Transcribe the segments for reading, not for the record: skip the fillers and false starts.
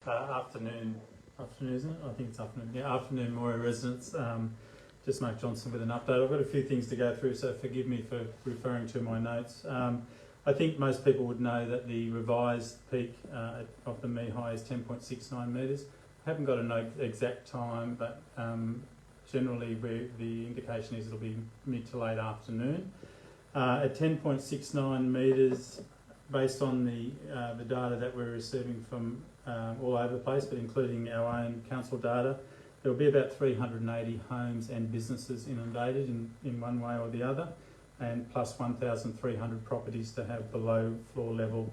Afternoon, isn't it? I think it's afternoon. Yeah, afternoon, Moree residents. Just Mark Johnson with an update. I've got a few things to go through, so forgive me for referring to my notes. I think most people would know that the revised peak of the Moree high is 10.69 metres. I haven't got an exact time, but generally the indication is it'll be mid to late afternoon. At 10.69 metres, based on the data that we're receiving from all over the place, but including our own council data, there will be about 380 homes and businesses inundated in one way or the other, and plus 1,300 properties to have below floor level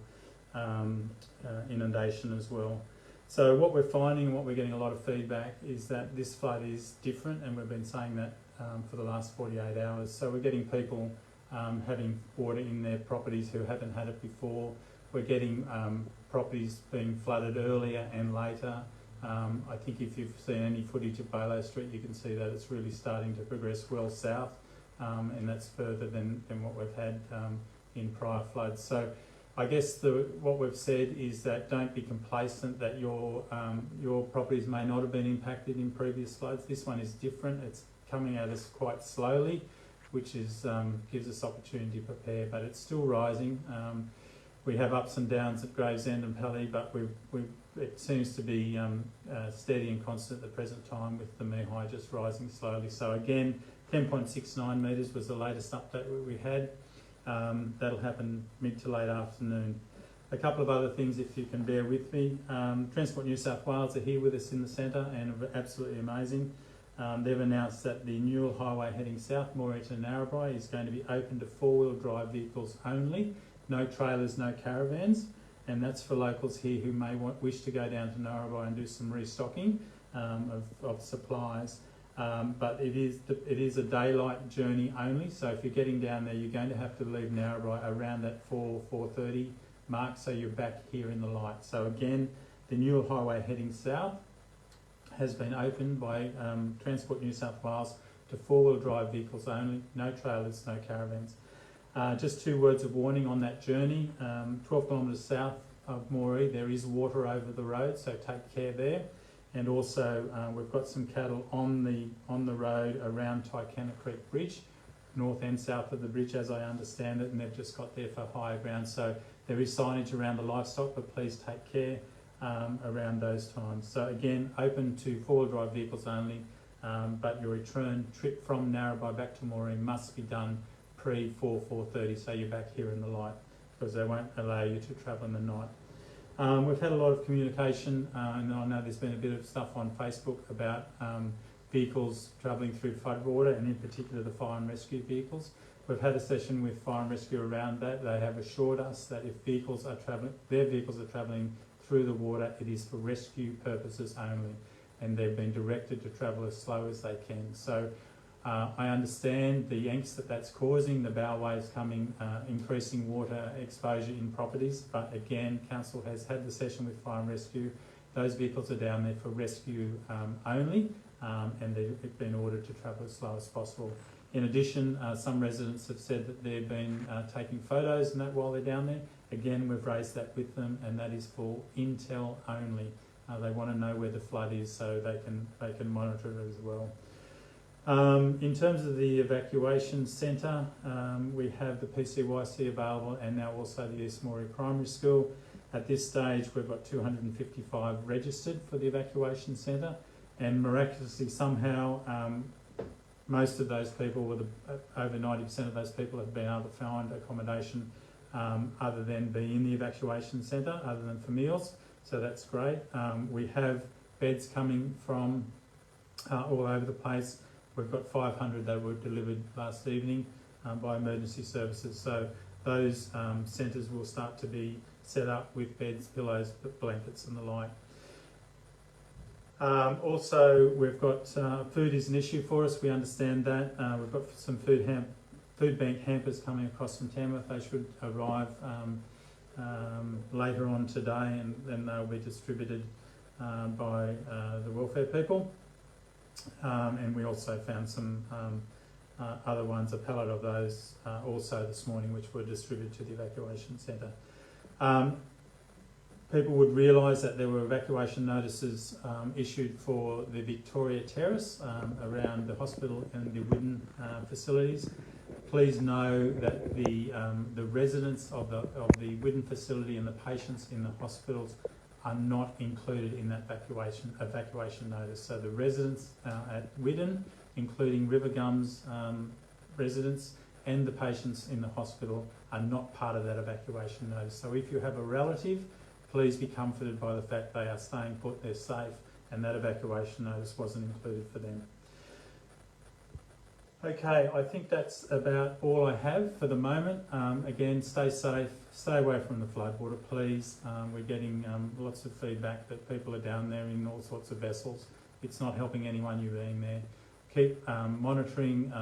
inundation as well. So what we're finding and what we're getting a lot of feedback is that this flood is different, and we've been saying that for the last 48 hours. So we're getting people having water in their properties who haven't had it before. We're getting properties being flooded earlier and later. I think if you've seen any footage of Balo Street, you can see that it's really starting to progress well south, and that's further than what we've had in prior floods. So I guess what we've said is that don't be complacent that your properties may not have been impacted in previous floods. This one is different. It's coming at us quite slowly, which is gives us opportunity to prepare, but it's still rising. We have ups and downs at Gravesend and Pally, but it seems to be steady and constant at the present time, with the Moree high just rising slowly. So again, 10.69 metres was the latest update we had. That'll happen mid to late afternoon. A couple of other things, if you can bear with me. Transport New South Wales are here with us in the centre and are absolutely amazing. They've announced that the Newell Highway heading south, Moree to Narrabri, is going to be open to four-wheel drive vehicles only. No trailers, no caravans, and that's for locals here who may wish to go down to Narrabri and do some restocking of supplies. But it is a daylight journey only, so if you're getting down there, you're going to have to leave Narrabri around that 4:30 mark, so you're back here in the light. So again, the Newell Highway heading south has been opened by Transport New South Wales to four-wheel drive vehicles only, no trailers, no caravans. Just two words of warning on that journey. 12 kilometres south of Moree, there is water over the road, so take care there. And also, we've got some cattle on the road around Tycannah Creek Bridge, north and south of the bridge, as I understand it, and they've just got there for higher ground. So there is signage around the livestock, but please take care around those times. So again, open to four-wheel drive vehicles only, but your return trip from Narrabri back to Moree must be done pre-4:30, so you're back here in the light, because they won't allow you to travel in the night. We've had a lot of communication, and I know there's been a bit of stuff on Facebook about vehicles travelling through floodwater, and in particular the fire and rescue vehicles. We've had a session with fire and rescue around that. They have assured us that if their vehicles are travelling through the water, it is for rescue purposes only, and they've been directed to travel as slow as they can. So I understand the angst that's causing, the bow waves coming, increasing water exposure in properties, but again, council has had the session with fire and rescue. Those vehicles are down there for rescue only, and they've been ordered to travel as slow as possible. In addition, some residents have said that they've been taking photos and that while they're down there. Again, we've raised that with them, and that is for intel only. They want to know where the flood is so they can monitor it as well. In terms of the evacuation centre, we have the PCYC available, and now also the East Moree Primary School. At this stage, we've got 255 registered for the evacuation centre, and miraculously somehow most of those people, over 90% of those people, have been able to find accommodation other than be in the evacuation centre, other than for meals, so that's great. We have beds coming from all over the place. We've got 500 that were delivered last evening by emergency services, so those centres will start to be set up with beds, pillows, blankets and the like. Also, we've got food is an issue for us, we understand that. We've got some food bank hampers coming across from Tamworth. They should arrive later on today, and then they'll be distributed by the welfare people. And we also found some other ones, a pallet of those also this morning, which were distributed to the evacuation centre. people would realise that there were evacuation notices issued for the Victoria Terrace around the hospital and the Widden facilities. Please know that the residents of the Widden facility and the patients in the hospitals are not included in that evacuation notice. So the residents at Widden, including Rivergum's residents and the patients in the hospital, are not part of that evacuation notice. So if you have a relative, please be comforted by the fact they are staying put, they're safe, and that evacuation notice wasn't included for them. Okay, I think that's about all I have for the moment. Again, stay safe, stay away from the floodwater, please. We're getting lots of feedback that people are down there in all sorts of vessels. It's not helping anyone you being there. Keep monitoring